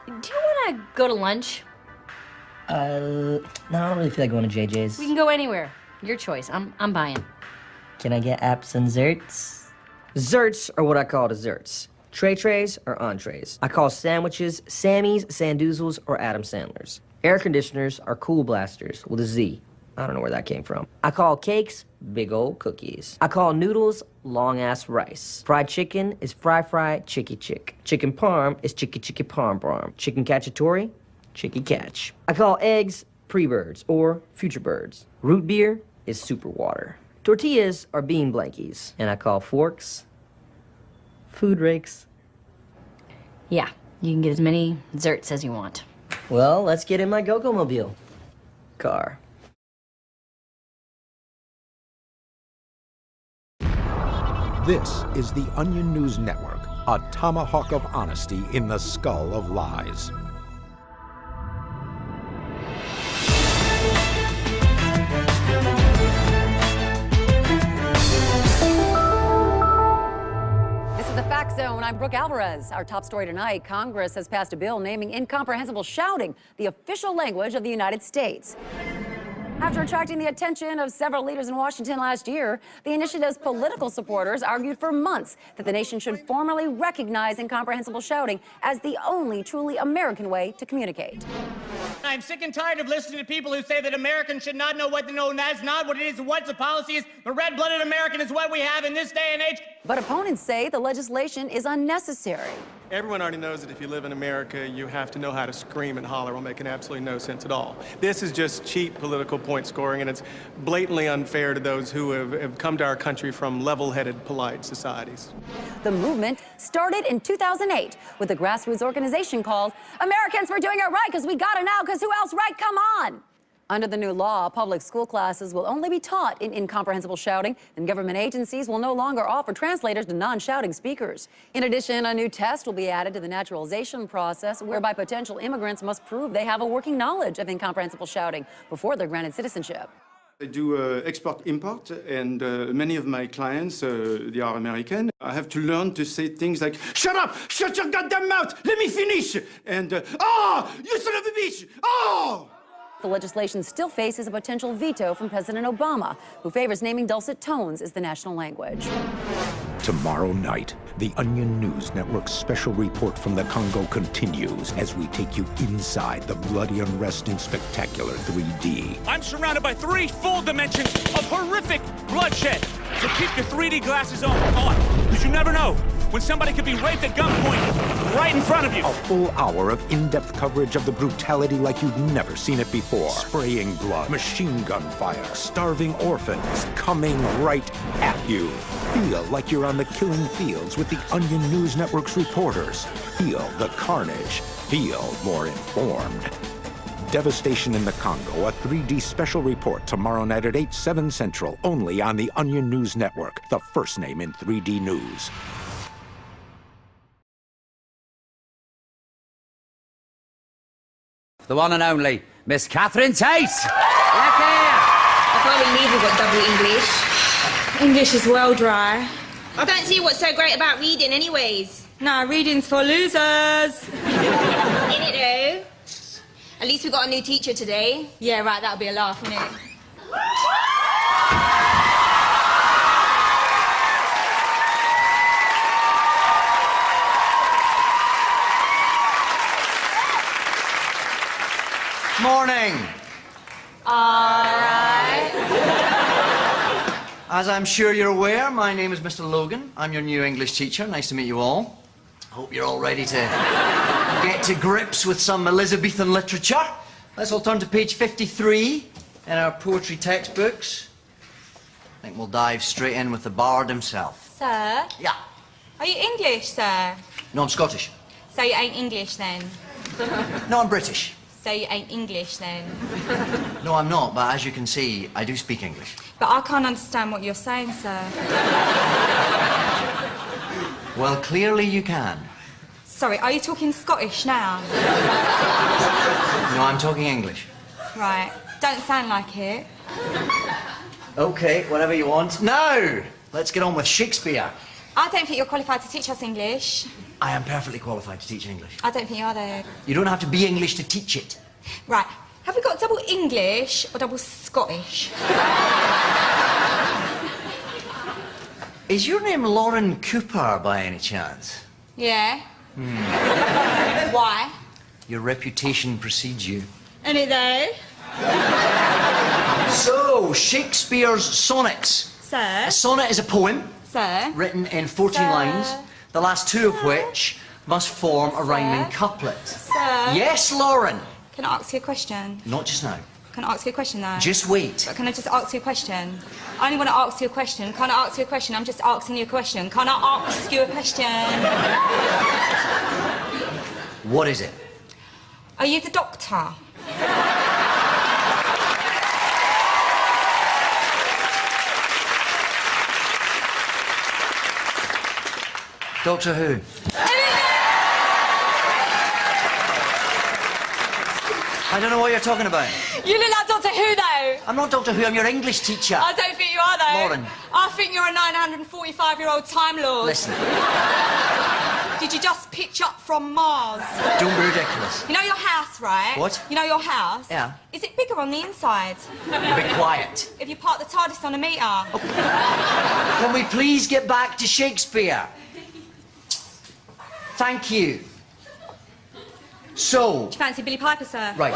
Do you want to go to lunch? No, I don't really feel like going to JJ's. We can go anywhere. Your choice. I'm buying. Can I get apps and zerts? Zerts are what I call desserts. Trays are entrees. I call sandwiches Sammy's, Sandoozles, or Adam Sandler's. Air conditioners are Cool Blasters with a Z. I don't know where that came from. I call cakes big old cookies. I call noodles long-ass rice. Fried chicken is fry chicky chick. Chicken parm is chicky parm parm. Chicken cacciatore, chicky catch. I call eggs pre-birds or future birds. Root beer is super water. Tortillas are bean blankies. And I call forks food rakes. Yeah, you can get as many desserts as you want. Well, let's get in my Go-Go-Mobile Car. This is the Onion News Network, a tomahawk of honesty in the skull of lies. This is the Fact Zone. I'm Brooke Alvarez. Our top story tonight, Congress has passed a bill naming incomprehensible shouting the official language of the United States. After attracting the attention of several leaders in Washington last year, the initiative's political supporters argued for months that the nation should formally recognize incomprehensible shouting as the only truly American way to communicate. I'm sick and tired of listening to people who say that Americans should not know what they know, and that's not what it is and what the policy is. The red-blooded American is what we have in this day and age. But opponents say the legislation is unnecessary. Everyone already knows that if you live in America, you have to know how to scream and holler while making absolutely no sense at all. This is just cheap political point scoring, and it's blatantly unfair to those who have come to our country from level-headed, polite societies. The movement started in 2008 with a grassroots organization called Americans for Doing It Right because we gotta know, because who else, right? Come on! Under the new law, public school classes will only be taught in incomprehensible shouting, and government agencies will no longer offer translators to non-shouting speakers. In addition, a new test will be added to the naturalization process, whereby potential immigrants must prove they have a working knowledge of incomprehensible shouting before they're granted citizenship. I do export-import, and many of my clients, they are American. I have to learn to say things like, "Shut up! Shut your goddamn mouth! Let me finish!" And, "Oh, you son of a bitch! Oh!" The legislation still faces a potential veto from President Obama, who favors naming dulcet tones as the national language. Tomorrow night, the Onion News Network's special report from the Congo continues as we take you inside the bloody unrest in spectacular 3D. I'm surrounded by 3 full dimensions of horrific bloodshed. So keep your 3D glasses on, because you never know when somebody could be raped at gunpoint right in front of you. A full hour of in-depth coverage of the brutality like you've never seen it before. Spraying blood, machine gun fire, starving orphans coming right at you. Feel like you're on the killing fields with the Onion News Network's reporters. Feel the carnage. Feel more informed. Devastation in the Congo, a 3D special report tomorrow night at 8, 7 Central, only on the Onion News Network, the first name in 3D news. The one and only Miss Catherine Tate. I can't believe we've got double English. English is well dry. I don't see what's so great about reading anyways. No, reading's for losers. In it though. At least we got a new teacher today. Yeah, right, that'll be a laugh, wouldn't it? Morning. All right. As I'm sure you're aware, my name is Mr. Logan. I'm your new English teacher. Nice to meet you all. Hope you're all ready to get to grips with some Elizabethan literature. Let's all turn to page 53 in our poetry textbooks. I think we'll dive straight in with the bard himself. Sir? Yeah. Are you English, sir? No, I'm Scottish. So you ain't English then? No, I'm British. So you ain't English then? No, I'm not, but as you can see, I do speak English. But I can't understand what you're saying, sir. Well, clearly you can. Sorry, are you talking Scottish now? No, I'm talking English. Right. Don't sound like it. Okay, whatever you want. Now, let's get on with Shakespeare. I don't think you're qualified to teach us English. I am perfectly qualified to teach English. I don't think you are, though. You don't have to be English to teach it. Right. Have we got double English or double Scottish? Is your name Lauren Cooper by any chance? Yeah. Why? Your reputation precedes you. Any day. So, Shakespeare's sonnets. Sir. A sonnet is a poem. Sir. Written in 14 Sir. lines, the last two of which must form a rhyming couplet. Sir. Yes, Lauren. Can I ask you a question? Not just now. Can I ask you a question, though? Just wait. But can I just ask you a question? I only want to ask you a question. Can I ask you a question? I'm just asking you a question. Can I ask you a question? What is it? Are you the doctor? Doctor Who? I don't know what you're talking about. You look like Doctor Who, though. I'm not Doctor Who, I'm your English teacher. I don't think you are, though. Lauren. I think you're a 945-year-old Time Lord. Listen. Did you just pitch up from Mars? Don't be ridiculous. You know your house, right? What? You know your house? Yeah. Is it bigger on the inside? Be quiet. If you park the TARDIS on a meter? Oh. Can we please get back to Shakespeare? Thank you. So... Do you fancy Billy Piper, sir? Right.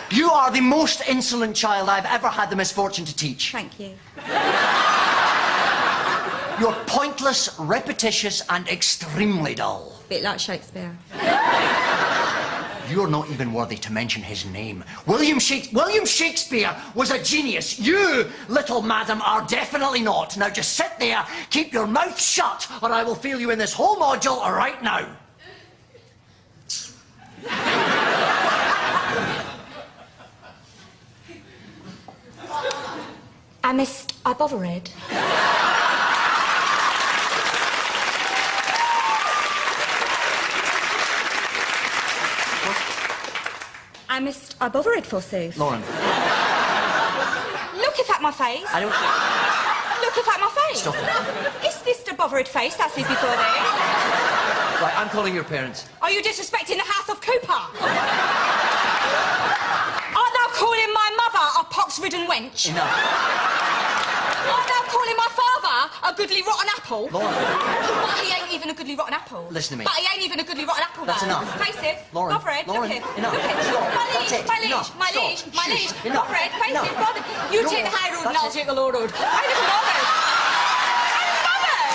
You are the most insolent child I've ever had the misfortune to teach. Thank you. You're pointless, repetitious, and extremely dull. Bit like Shakespeare. You're not even worthy to mention his name. William Shakespeare was a genius. You, little madam, are definitely not. Now just sit there, keep your mouth shut, or I will fail you in this whole module right now. I bothered. I missed I bothered, forsooth. Lauren. Looketh at my face. I don't... Looketh at my face. Stop it. Is this the bothered face that sees before thee? Right, I'm calling your parents. Are you disrespecting the house of Cooper? Art thou calling my mother a pox-ridden wench? Enough. Art thou calling my father a goodly rotten apple? Lauren. But he ain't even a goodly rotten apple. Listen to me. But he ain't even a goodly rotten apple, That's though. enough. Face it. Lauren. Bothered. Lauren. Look it. Enough. Look it. Stop. My That's liege. it. My liege. Enough. My Stop. liege. My Shush. liege. Enough. Bothered. Face Enough. it. Bothered. You No. take the high road and That's I'll it. take the low road. I ain't even bothered. I ain't even bothered.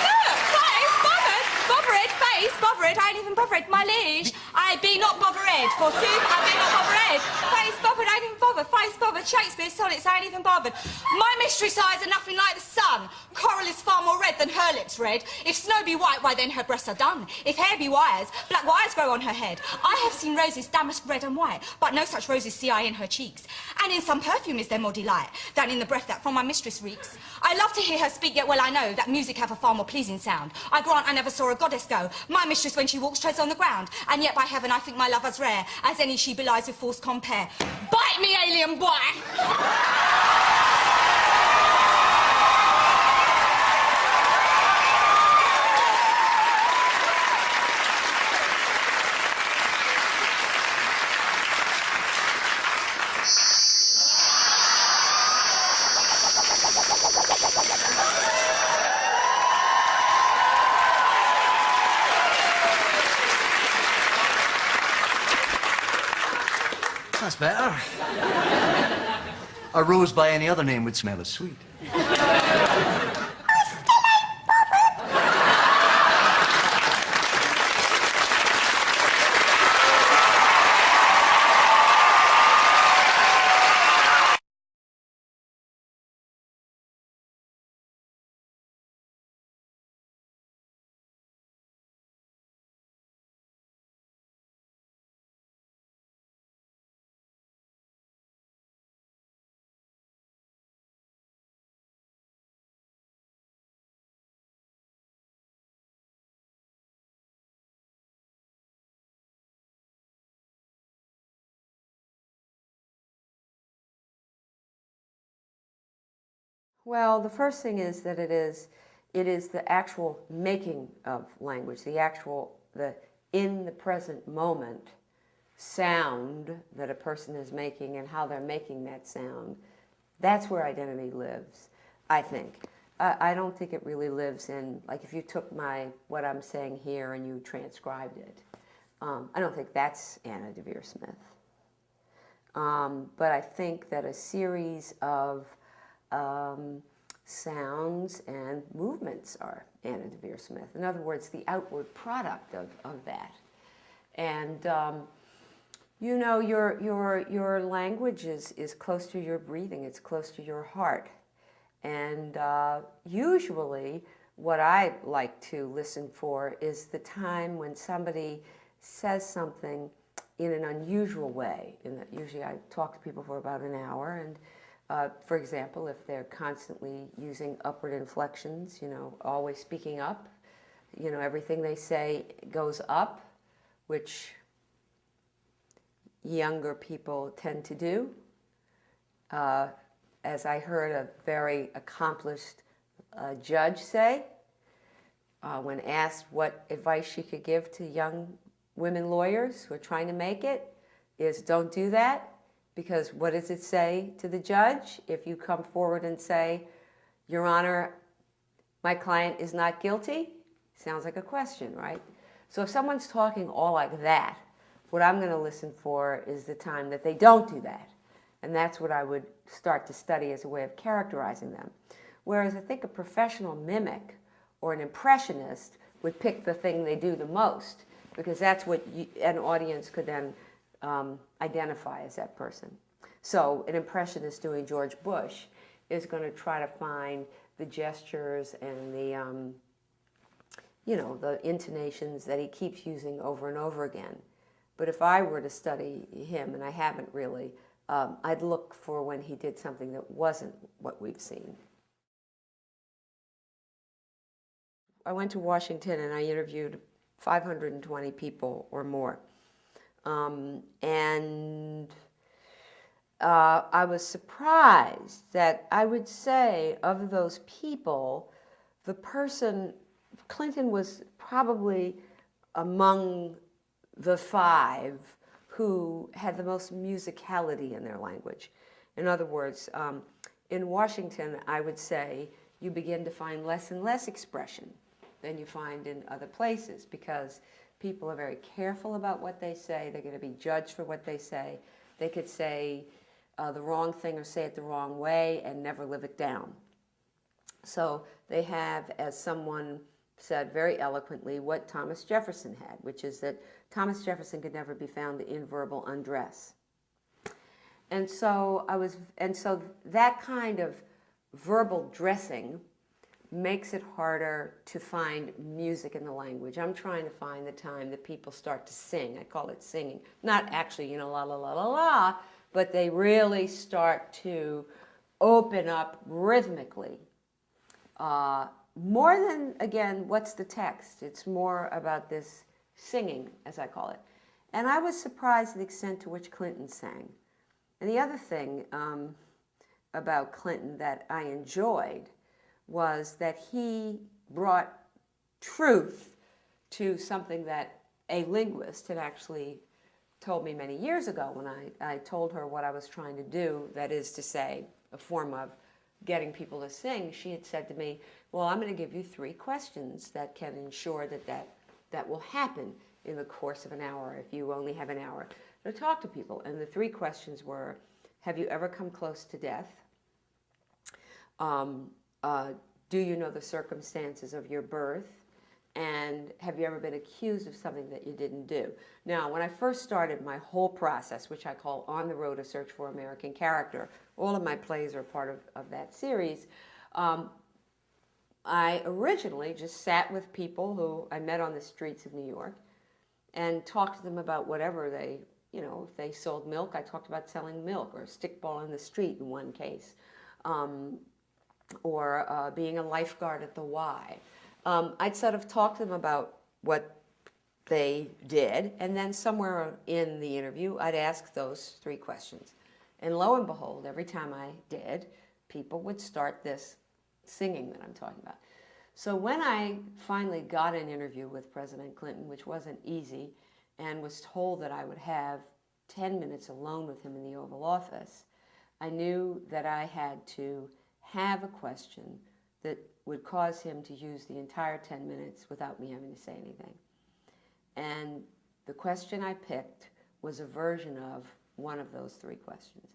Look. Face. Bothered. Bothered. Face. Bothered. I ain't even bothered. My liege. I be not bothered. Forsooth, I be not bothered. Face. Bothered. I ain't even bothered. Face. Bothered. Shakespeare's sonnets. I ain't even bothered. My mistress' eyes are nothing like the sun. Coral is far more red than her lips red. If snow be white, why then her breasts are dun. If hair be wires, black wires grow on her head. I have seen roses damask red and white, but no such roses see I in her cheeks. And in some perfume is there more delight than in the breath that from my mistress reeks. I love to hear her speak, yet well I know that music have a far more pleasing sound. I grant I never saw a goddess go. My mistress when she walks treads on the ground, and yet by heaven I think my love as rare as any she belies with false compare. Bite me, alien boy! That's better. A rose by any other name would smell as sweet. Well, the first thing is that it is the actual making of language, the in the present moment sound that a person is making and how they're making that sound. That's where identity lives, I think. I don't think it really lives in, like if you took what I'm saying here and you transcribed it. I don't think that's Anna Devere Smith. But I think that a series of sounds and movements are Anna Devere Smith. In other words, the outward product of that. And you know, your language is close to your breathing. It's close to your heart. And usually what I like to listen for is the time when somebody says something in an unusual way. Usually I talk to people for about an hour, and for example, if they're constantly using upward inflections, you know, always speaking up, you know, everything they say goes up, which younger people tend to do. As I heard a very accomplished judge say, when asked what advice she could give to young women lawyers who are trying to make it, is don't do that, because what does it say to the judge if you come forward and say, Your Honor, my client is not guilty? Sounds like a question, right? So if someone's talking all like that, what I'm going to listen for is the time that they don't do that. And that's what I would start to study as a way of characterizing them. Whereas I think a professional mimic or an impressionist would pick the thing they do the most, because that's what an audience could then identify as that person. So an impressionist doing George Bush is going to try to find the gestures and the, you know, the intonations that he keeps using over and over again. But if I were to study him, and I haven't really, I'd look for when he did something that wasn't what we've seen. I went to Washington and I interviewed 520 people or more. And I was surprised that I would say of those people, the person, Clinton was probably among the 5 who had the most musicality in their language. In other words, in Washington, I would say you begin to find less and less expression than you find in other places, because people are very careful about what they say. They're going to be judged for what they say. They could say the wrong thing or say it the wrong way and never live it down. So they have, as someone said very eloquently, what Thomas Jefferson had, which is that Thomas Jefferson could never be found in verbal undress. And so that kind of verbal dressing makes it harder to find music in the language. I'm trying to find the time that people start to sing. I call it singing. Not actually, you know, la la la la la, but they really start to open up rhythmically. More than, again, what's the text? It's more about this singing, as I call it. And I was surprised at the extent to which Clinton sang. And the other thing about Clinton that I enjoyed was that he brought truth to something that a linguist had actually told me many years ago when I told her what I was trying to do, that is to say, a form of getting people to sing. She had said to me, well, I'm going to give you 3 questions that can ensure that will happen in the course of an hour, if you only have an hour to talk to people. And the 3 questions were, have you ever come close to death? Do you know the circumstances of your birth? And have you ever been accused of something that you didn't do? Now, when I first started my whole process, which I call On the Road, A Search for American Character, all of my plays are part of that series, I originally just sat with people who I met on the streets of New York and talked to them about whatever they, you know, if they sold milk, I talked about selling milk, or a stickball in the street in one case, or being a lifeguard at the Y. I'd sort of talk to them about what they did, and then somewhere in the interview, I'd ask those 3 questions. And lo and behold, every time I did, people would start this singing that I'm talking about. So when I finally got an interview with President Clinton, which wasn't easy, and was told that I would have 10 minutes alone with him in the Oval Office, I knew that I had to have a question that would cause him to use the entire 10 minutes without me having to say anything. And the question I picked was a version of one of those three questions.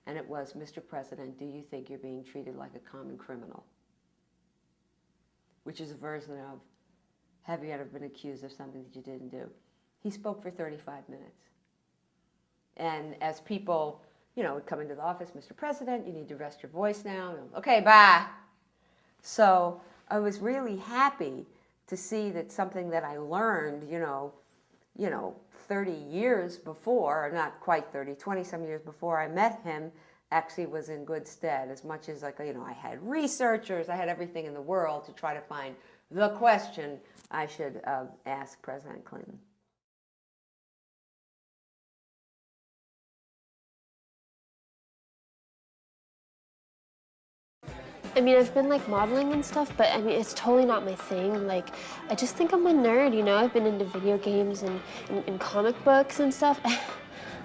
And it was, Mr. President, do you think you're being treated like a common criminal? Which is a version of, have you ever been accused of something that you didn't do? He spoke for 35 minutes. And as people, would come into the office, Mr. President, you need to rest your voice now. Okay, bye. So I was really happy to see that something that I learned, 30 years before, or not quite 30, 20-some years before I met him, actually was in good stead. As much as, I had researchers, I had everything in the world to try to find the question I should ask President Clinton. I mean, I've been modeling and stuff, but I mean, it's totally not my thing. I just think I'm a nerd, I've been into video games and comic books and stuff.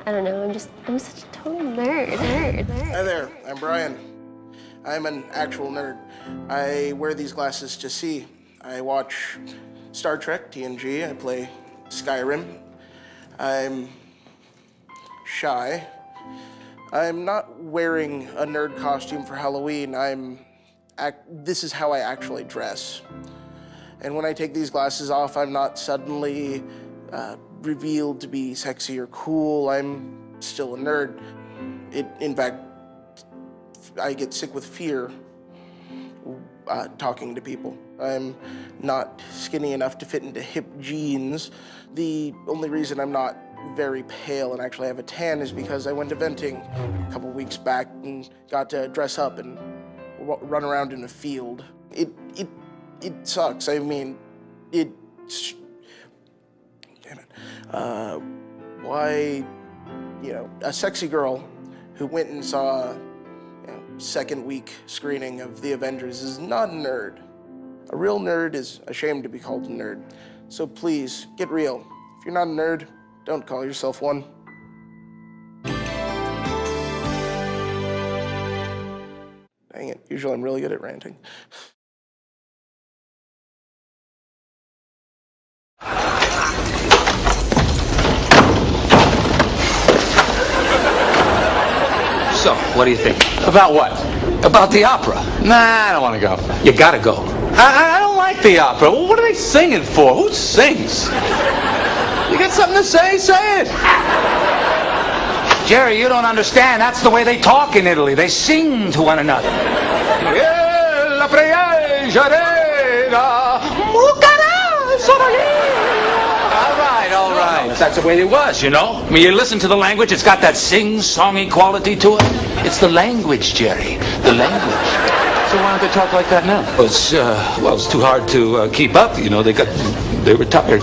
I don't know, I'm such a total nerd. Hi there, I'm Brian. I'm an actual nerd. I wear these glasses to see. I watch Star Trek, TNG, I play Skyrim. I'm shy. I'm not wearing a nerd costume for Halloween. This is how I actually dress. And when I take these glasses off, I'm not suddenly revealed to be sexy or cool. I'm still a nerd. In fact, I get sick with fear talking to people. I'm not skinny enough to fit into hip jeans. The only reason I'm not very pale and actually have a tan is because I went eventing a couple weeks back and got to dress up and run around in a field. It sucks. I mean, it's, damn it. Why, a sexy girl who went and saw a second week screening of The Avengers is not a nerd. A real nerd is ashamed to be called a nerd. So please, get real. If you're not a nerd, don't call yourself one. Dang it, usually I'm really good at ranting. So, what do you think? About what? About the opera. Nah, I don't want to go. You gotta go. I don't like the opera. What are they singing for? Who sings? You got something to say? Say it. Jerry, you don't understand. That's the way they talk in Italy. They sing to one another. All right. That's the way it was, I mean, you listen to the language, it's got that sing-songy quality to it. It's the language, Jerry. The language. So why don't they talk like that now? It's too hard to keep up, they were tired.